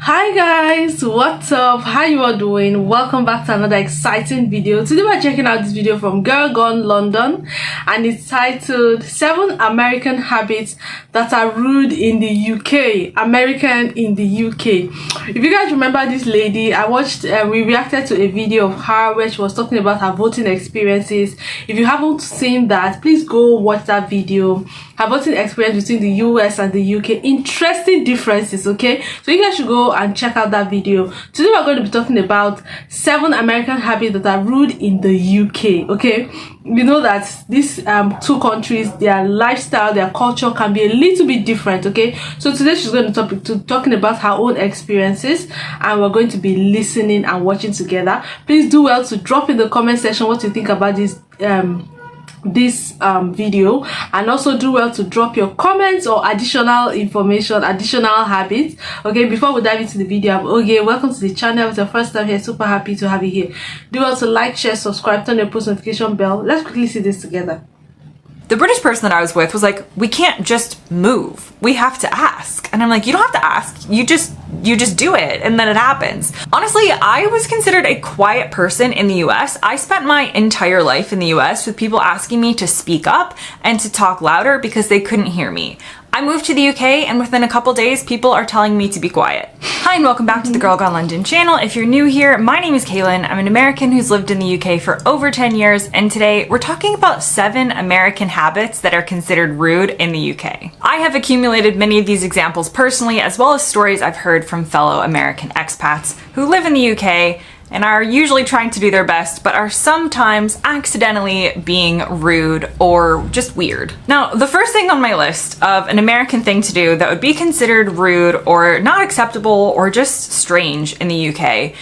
Hi guys, what's up? How you all doing? Welcome back to another exciting video. Today we're checking out this video from Girl Gone London, and it's titled 7 American Habits That Are Rude in the UK. American in the UK. If you guys remember this lady, I watched we reacted to a video of her where she was talking about her voting experiences. If you haven't seen that, please go watch that video. Her voting experience between the US and the UK. Interesting differences, okay? So you guys should go and check out that video. Today we're going to be talking about 7 American habits that are rude in the UK, okay? You know that these two countries, their lifestyle, their culture can be a little bit different, okay? So today she's going to talking about her own experiences, and we're going to be listening and watching together. Please do well to drop in the comment section what you think about this video, and also do well to drop your comments or additional information, additional habits. Okay, before we dive into the video, okay, welcome to the channel. If it's your first time here, super happy to have you here. Do well to like, share, subscribe, turn your post notification bell. Let's quickly see this together. The British person that I was with was like, we can't just move. We have to ask. And I'm like, you don't have to ask. You just do it, and then it happens. Honestly, I was considered a quiet person in the US. I spent my entire life in the US with people asking me to speak up and to talk louder because they couldn't hear me. I moved to the UK, and within a couple days, people are telling me to be quiet. Hi, and welcome back to the Girl Gone London channel. If you're new here, my name is Kaylin. I'm an American who's lived in the UK for over 10 years, and today we're talking about 7 American habits that are considered rude in the UK. I have accumulated many of these examples personally, as well as stories I've heard from fellow American expats who live in the UK and are usually trying to do their best, but are sometimes accidentally being rude or just weird. Now, the first thing on my list of an American thing to do that would be considered rude or not acceptable or just strange in the UK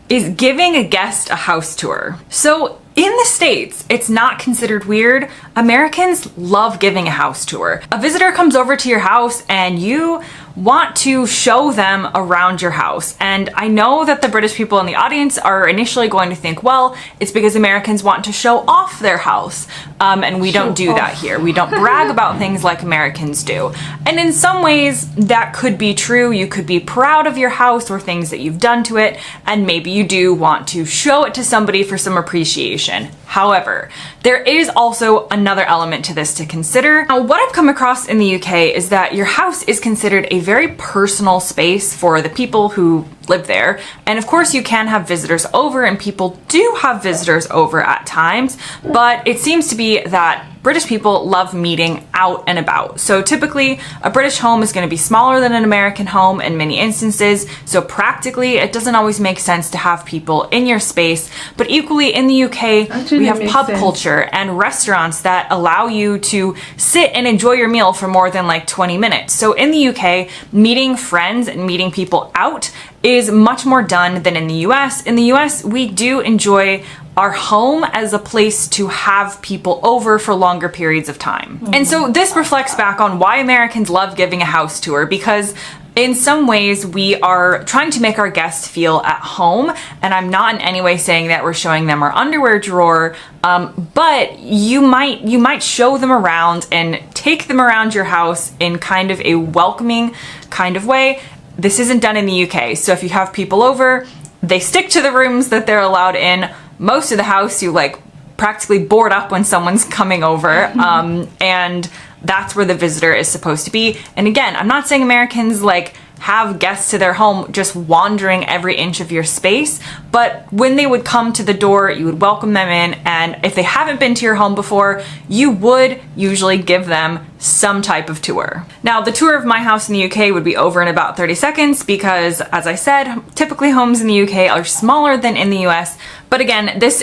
is giving a guest a house tour. So in the States, it's not considered weird. Americans love giving a house tour. A visitor comes over to your house and you want to show them around your house. And I know that the British people in the audience are initially going to think, well, it's because Americans want to show off their house. And we don't do that here. We don't brag about things like Americans do. And in some ways, that could be true. You could be proud of your house or things that you've done to it. And maybe you do want to show it to somebody for some appreciation. However, there is also another element to this to consider. Now, what I've come across in the UK is that your house is considered a very personal space for the people who live there. And of course, you can have visitors over, and people do have visitors over at times, but it seems to be that British people love meeting out and about. So typically, a British home is going to be smaller than an American home in many instances. So practically, it doesn't always make sense to have people in your space. But equally, in the UK, we have pub culture and restaurants that allow you to sit and enjoy your meal for more than like 20 minutes. So in the UK, meeting friends and meeting people out is much more done than in the US. In the US, we do enjoy our home as a place to have people over for longer periods of time. And so this reflects back on why Americans love giving a house tour, because in some ways we are trying to make our guests feel at home. And I'm not in any way saying that we're showing them our underwear drawer, but you might show them around and take them around your house in kind of a welcoming kind of way. This isn't done in the UK. So if you have people over, they stick to the rooms that they're allowed in. Most of the house, you like practically board up when someone's coming over, and that's where the visitor is supposed to be. And again, I'm not saying Americans like have guests to their home just wandering every inch of your space, but when they would come to the door, you would welcome them in, and if they haven't been to your home before, you would usually give them some type of tour. Now, the tour of my house in the UK would be over in about 30 seconds because, as I said, typically homes in the UK are smaller than in the US, but again, this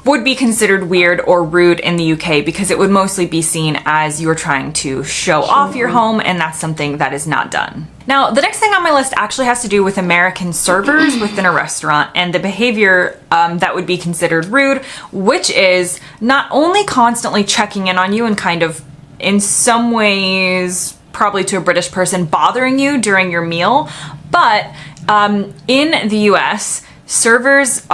would be considered weird or rude in the UK because it would mostly be seen as you're trying to show off your home, and that's something that is not done. Now, the next thing on my list actually has to do with American servers within a restaurant and the behavior that would be considered rude, which is not only constantly checking in on you and kind of, in some ways, probably to a British person, bothering you during your meal, but in the US, servers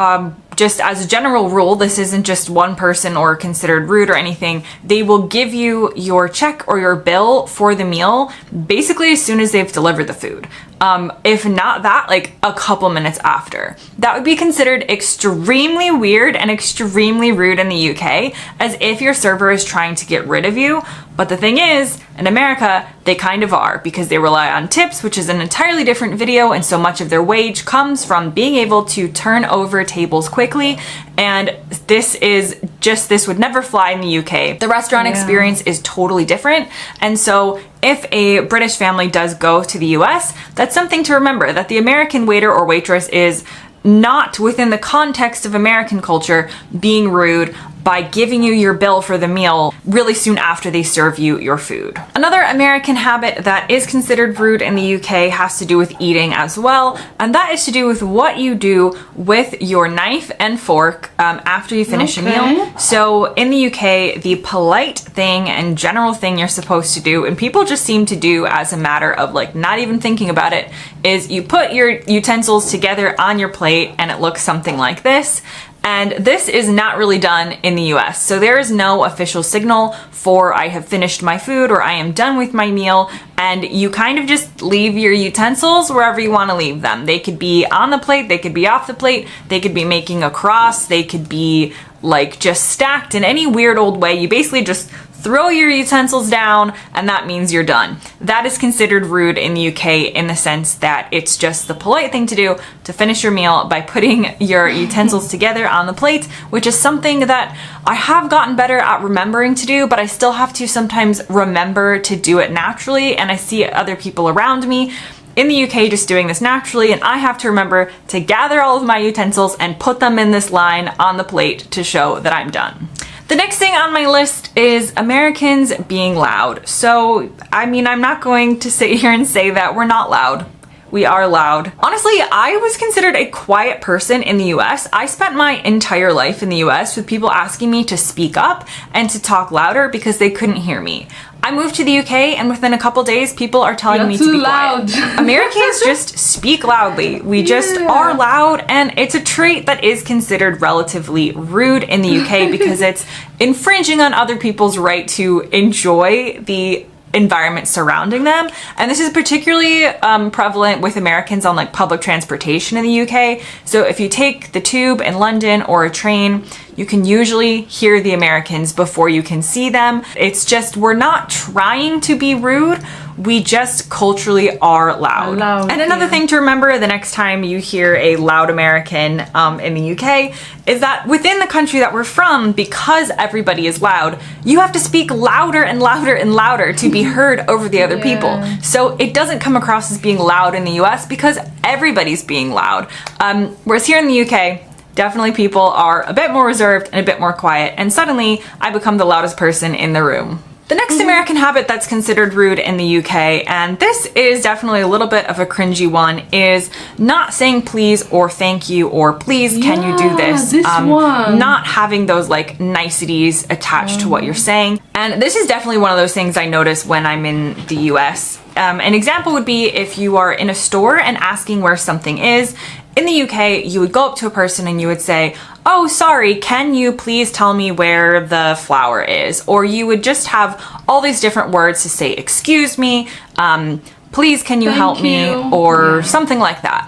just as a general rule, this isn't just one person or considered rude or anything, they will give you your check or your bill for the meal basically as soon as they've delivered the food. if not that, like a couple minutes after. That would be considered extremely weird and extremely rude in the UK, as if your server is trying to get rid of you. But the thing is, in America, they kind of are, because they rely on tips, which is an entirely different video, and so much of their wage comes from being able to turn over tables quickly, and this would never fly in the UK. The restaurant experience is totally different, and so if a British family does go to the US, that's something to remember, that the American waiter or waitress is not within the context of American culture being rude by giving you your bill for the meal really soon after they serve you your food. Another American habit that is considered rude in the UK has to do with eating as well, and that is to do with what you do with your knife and fork after you finish a meal. So in the UK, the polite thing and general thing you're supposed to do, and people just seem to do as a matter of like not even thinking about it, is you put your utensils together on your plate and it looks something like this. And this is not really done in the US. So there is no official signal for I have finished my food or I am done with my meal, and you kind of just leave your utensils wherever you want to leave them. They could be on the plate, they could be off the plate, they could be making a cross, they could be like just stacked in any weird old way. You basically just throw your utensils down and that means you're done. That is considered rude in the UK in the sense that it's just the polite thing to do to finish your meal by putting your utensils together on the plate, which is something that I have gotten better at remembering to do, but I still have to sometimes remember to do it naturally, and I see other people around me in the UK just doing this naturally, and I have to remember to gather all of my utensils and put them in this line on the plate to show that I'm done. The next thing on my list is Americans being loud. So, I mean, I'm not going to sit here and say that we're not loud. We are loud. Honestly, I was considered a quiet person in the US. I spent my entire life in the US with people asking me to speak up and to talk louder because they couldn't hear me. I moved to the UK and within a couple days, people are telling me to be quiet. Americans just speak loudly. We just are loud, and it's a trait that is considered relatively rude in the UK because it's infringing on other people's right to enjoy the environment surrounding them. And this is particularly prevalent with Americans on like public transportation in the UK. So if you take the tube in London or a train, you can usually hear the Americans before you can see them. It's just, we're not trying to be rude, we just culturally are loud. And another thing to remember the next time you hear a loud American in the UK is that within the country that we're from, because everybody is loud, you have to speak louder and louder and louder to be heard over the other people. So it doesn't come across as being loud in the US because everybody's being loud. Whereas here in the UK, definitely people are a bit more reserved and a bit more quiet, and suddenly I become the loudest person in the room. The next American habit that's considered rude in the UK, and this is definitely a little bit of a cringy one, is not saying please or thank you or please can you do this. Not having those like niceties attached to what you're saying. And this is definitely one of those things I notice when I'm in the US. An example would be if you are in a store and asking where something is. In the UK, you would go up to a person and you would say, "Oh, sorry, can you please tell me where the flower is?" Or you would just have all these different words to say, "Excuse me, please can you help me?" Or something like that.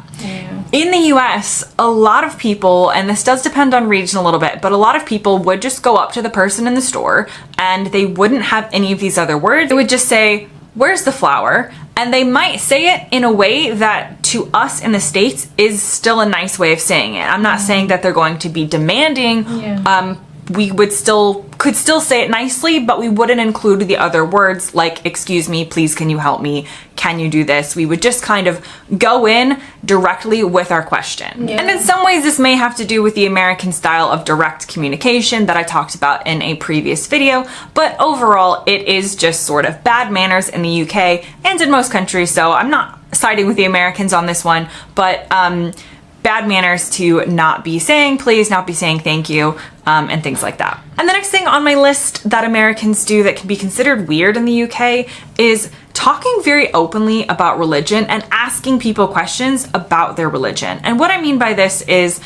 In the US, a lot of people, and this does depend on region a little bit, but a lot of people would just go up to the person in the store and they wouldn't have any of these other words. They would just say, "Where's the flower?" And they might say it in a way that to us in the States is still a nice way of saying it. I'm not saying that they're going to be demanding. We could still say it nicely, but we wouldn't include the other words like "excuse me, please can you help me, can you do this?" We would just kind of go in directly with our question. And in some ways this may have to do with the American style of direct communication that I talked about in a previous video, but overall it is just sort of bad manners in the UK and in most countries, so I'm not siding with the Americans on this one, but bad manners to not be saying please, not be saying thank you, and things like that. And the next thing on my list that Americans do that can be considered weird in the UK is talking very openly about religion and asking people questions about their religion. And what I mean by this is,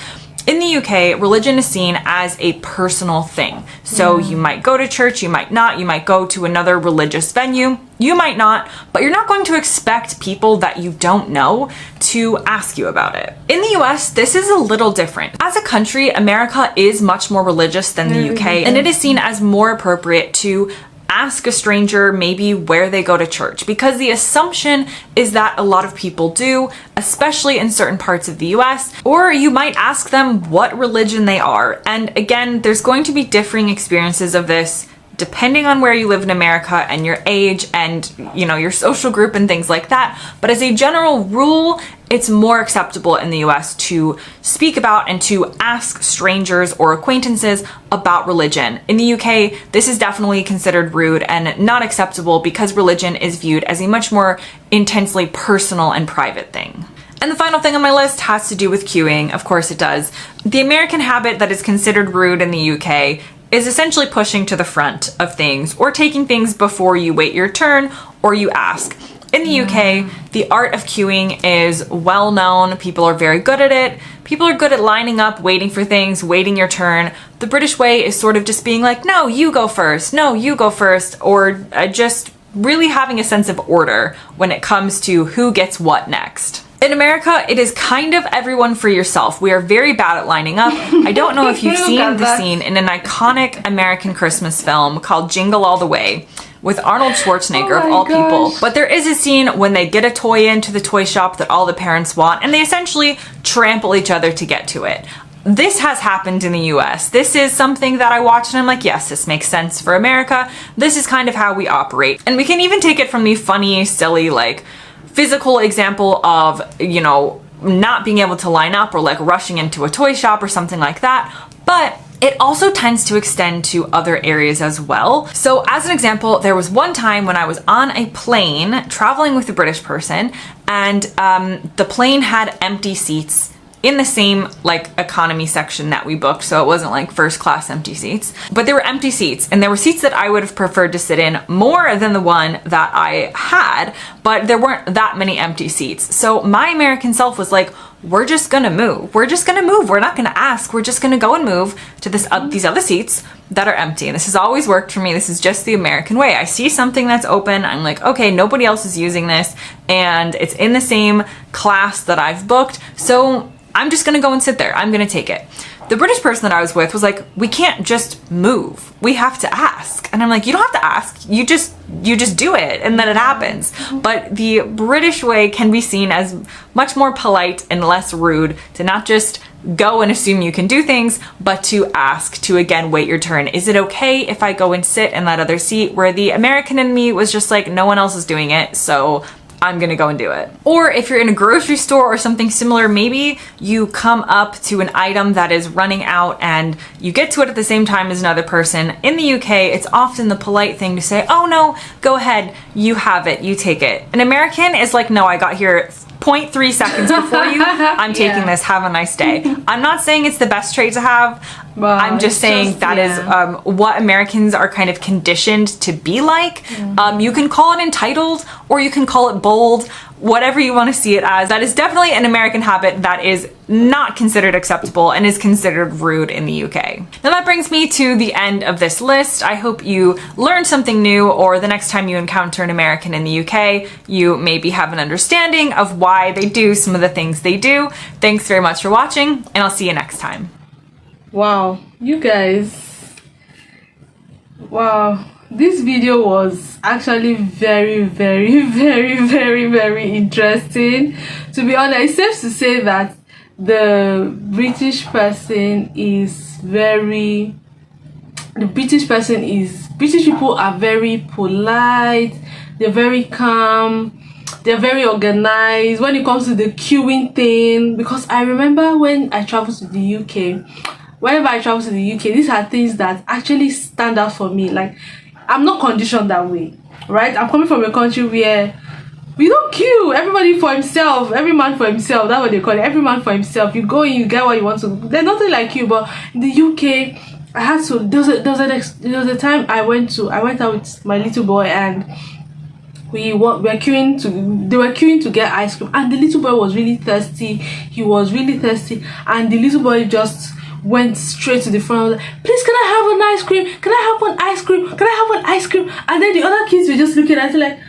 In the UK, religion is seen as a personal thing. So you might go to church, you might not, you might go to another religious venue, you might not, but you're not going to expect people that you don't know to ask you about it. In the US, this is a little different. As a country, America is much more religious than the UK, and it is seen as more appropriate to ask a stranger maybe where they go to church, because the assumption is that a lot of people do, especially in certain parts of the US, or you might ask them what religion they are. And again, there's going to be differing experiences of this depending on where you live in America and your age and, you know, your social group and things like that. But as a general rule, it's more acceptable in the US to speak about and to ask strangers or acquaintances about religion. In the UK, this is definitely considered rude and not acceptable because religion is viewed as a much more intensely personal and private thing. And the final thing on my list has to do with queuing. Of course it does. The American habit that is considered rude in the UK is essentially pushing to the front of things or taking things before you wait your turn or you ask. In the UK, the art of queuing is well known. People are very good at it. People are good at lining up, waiting for things, waiting your turn. The British way is sort of just being like, no, you go first. No, you go first. Or just really having a sense of order when it comes to who gets what next. In America, it is kind of everyone for yourself. We are very bad at lining up. I don't know if you've seen the scene in an iconic American Christmas film called Jingle All the Way with Arnold Schwarzenegger of all people. But there is a scene when they get a toy into the toy shop that all the parents want and they essentially trample each other to get to it. This has happened in the US. This is something that I watch and I'm like, yes, this makes sense for America. This is kind of how we operate. And we can even take it from the funny, silly, like, physical example of, you know, not being able to line up or like rushing into a toy shop or something like that. But it also tends to extend to other areas as well. So as an example, there was one time when I was on a plane traveling with a British person and the plane had empty seats in the same like economy section that we booked, so it wasn't like first class empty seats, but there were empty seats and there were seats that I would have preferred to sit in more than the one that I had, but there weren't that many empty seats. So my American self was like, we're just gonna move. We're just gonna move. We're not gonna ask. We're just gonna go and move to these other seats that are empty. And this has always worked for me. This is just the American way. I see something that's open. I'm like, okay, nobody else is using this and it's in the same class that I've booked. So I'm just gonna go and sit there. I'm gonna take it. The British person that I was with was like, we can't just move. We have to ask. And I'm like, you don't have to ask. You just do it and then it happens. But the British way can be seen as much more polite and less rude to not just go and assume you can do things, but to ask, to again wait your turn. Is it okay if I go and sit in that other seat? Where the American in me was just like, no one else is doing it, so I'm gonna go and do it. Or if you're in a grocery store or something similar, maybe you come up to an item that is running out and you get to it at the same time as another person. In the UK, it's often the polite thing to say, oh no, go ahead, you have it, you take it. An American is like, no, I got here 0.3 seconds before you, I'm taking this, have a nice day. I'm not saying it's the best trait to have, I'm just saying that is what Americans are kind of conditioned to be like. You can call it entitled or you can call it bold, whatever you want to see it as. That is definitely an American habit that is not considered acceptable and is considered rude in the UK. Now that brings me to the end of this list. I hope you learned something new, or the next time you encounter an American in the UK, you maybe have an understanding of why they do some of the things they do. Thanks very much for watching, and I'll see you next time. Wow, you guys, wow, this video was actually very interesting. To be honest, it's safe to say that the British people are very polite, they're very calm, they're very organized when it comes to the queuing thing. Because I remember when I traveled to the UK, whenever I travel to the UK, these are things that actually stand out for me. Like, I'm not conditioned that way, right? I'm coming from a country where we don't queue. Everybody for himself, every man for himself. That's what they call it. Every man for himself. You go in, you get what you want to. There's nothing like you. But in the UK, I had to. There was a time I went out with my little boy, and they were queuing to get ice cream, and the little boy was really thirsty. He was really thirsty, and the little boy just went straight to the front, like, please, can I have an ice cream? Can I have an ice cream? Can I have an ice cream? And then the other kids were just looking at it like,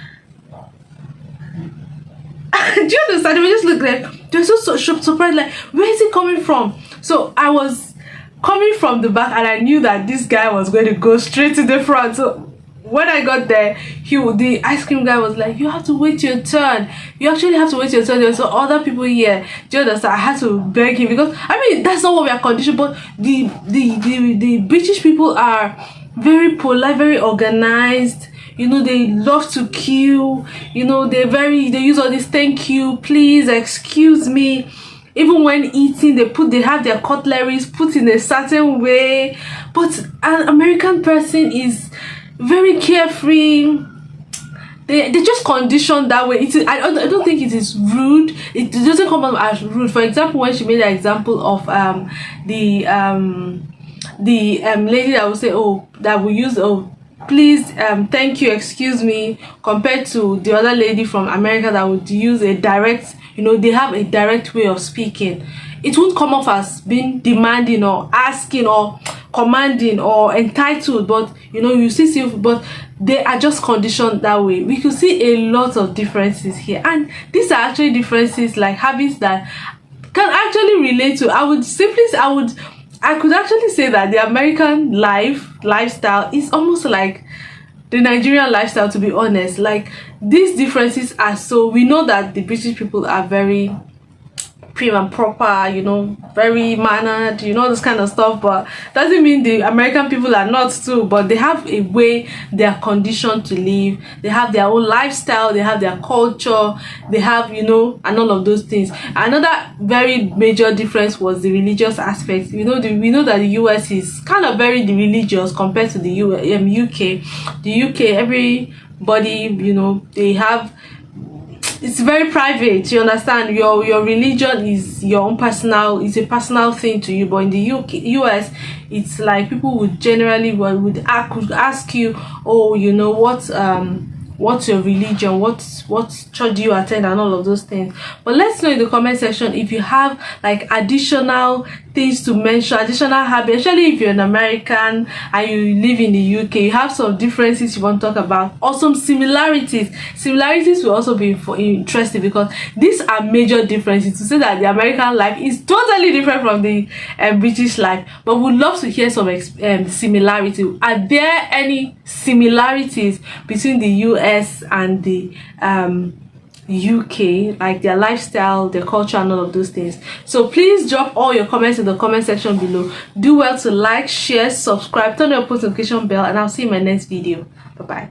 do you understand? They were just looking like, they were so surprised, like, where is it coming from? So I was coming from the back, and I knew that this guy was going to go straight to the front. So when I got there, the ice cream guy was like, you have to wait your turn. You actually have to wait your turn. There's other people here. Do you understand? I had to beg him, because I mean, that's not what we are conditioned. But the British people are very polite, very organized. You know, they love to queue. You know, they use all this thank you, please, excuse me. Even when eating, they have their cutleries put in a certain way. But an American person is very carefree. They just conditioned that way. I don't think it is rude. It doesn't come out as rude. For example, when she made an example of the lady that would say, oh, that will use, oh, please, thank you, excuse me, compared to the other lady from America that would use a direct, you know, they have a direct way of speaking. It won't come off as being demanding or asking or commanding or entitled, but you know, you see, but they are just conditioned that way. We could see a lot of differences here, and these are actually differences, like habits that can actually relate to. I could actually say that the American lifestyle is almost like the Nigerian lifestyle, to be honest. Like, these differences are, so we know that the British people are very prim and proper, you know, very mannered, you know, this kind of stuff, but doesn't mean the American people are not too. But they have a way they are conditioned to live. They have their own lifestyle, they have their culture, they have, you know, and all of those things. Another very major difference was the religious aspect. You know, we know that the US is kind of very religious compared to the UK. The UK, everybody, you know, they have, it's very private, you understand. Your religion is your own personal, it's a personal thing to you. But in the US, it's like people would generally would ask you, oh, you know, what's your religion, what church do you attend, and all of those things. But let's know in the comment section if you have like additional things to mention, additional habits, especially if you're an American and you live in the UK, you have some differences you want to talk about, or some similarities will also be interesting, because these are major differences to say that the American life is totally different from the British life. But we'd love to hear some similarity. Are there any similarities between the US and the UK, like their lifestyle, their culture, and all of those things? So please drop all your comments in the comment section below. Do well to like, share, subscribe, turn on your post notification bell, and I'll see you in my next video. Bye bye.